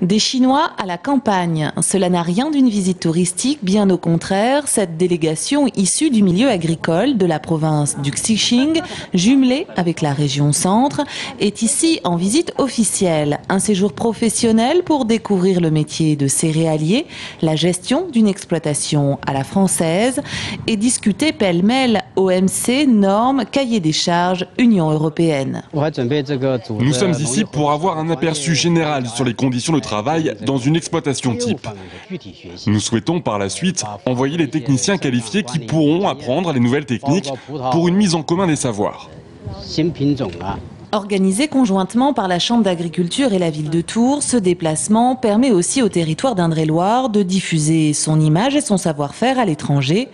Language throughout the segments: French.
Des Chinois à la campagne. Cela n'a rien d'une visite touristique, bien au contraire. Cette délégation issue du milieu agricole de la province du Xixing, jumelée avec la région centre, est ici en visite officielle. Un séjour professionnel pour découvrir le métier de céréalier, la gestion d'une exploitation à la française et discuter pêle-mêle OMC, normes, cahier des charges, Union européenne. Nous sommes ici pour avoir un aperçu général sur les conditions de travail dans une exploitation type. Nous souhaitons par la suite envoyer les techniciens qualifiés qui pourront apprendre les nouvelles techniques pour une mise en commun des savoirs. Organisé conjointement par la Chambre d'agriculture et la ville de Tours, ce déplacement permet aussi au territoire d'Indre-et-Loire de diffuser son image et son savoir-faire à l'étranger,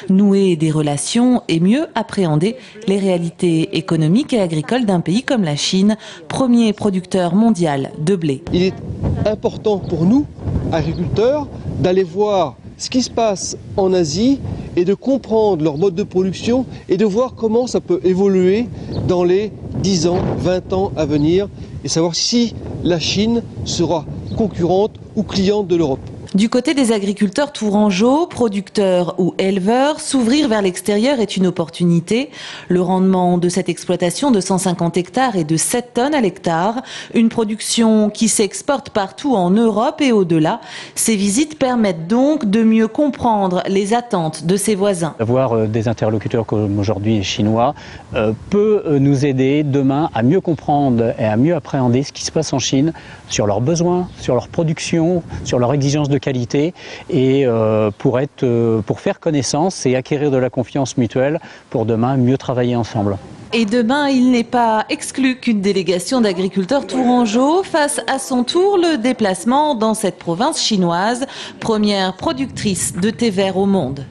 nouer des relations et mieux appréhender les réalités économiques et agricoles d'un pays comme la Chine, premier producteur mondial de blé. Il est important pour nous, agriculteurs, d'aller voir ce qui se passe en Asie et de comprendre leur mode de production et de voir comment ça peut évoluer dans les 10 ans, 20 ans à venir et savoir si la Chine sera concurrente ou cliente de l'Europe. Du côté des agriculteurs tourangeaux, producteurs ou éleveurs, s'ouvrir vers l'extérieur est une opportunité. Le rendement de cette exploitation de 150 hectares est de 7 tonnes à l'hectare. Une production qui s'exporte partout en Europe et au-delà. Ces visites permettent donc de mieux comprendre les attentes de ses voisins. Avoir des interlocuteurs comme aujourd'hui les Chinois peut nous aider demain à mieux comprendre et à mieux appréhender ce qui se passe en Chine sur leurs besoins, sur leur production, sur leurs exigences de qualité et pour faire connaissance et acquérir de la confiance mutuelle pour demain mieux travailler ensemble. Et demain, il n'est pas exclu qu'une délégation d'agriculteurs tourangeaux fasse à son tour le déplacement dans cette province chinoise, première productrice de thé vert au monde.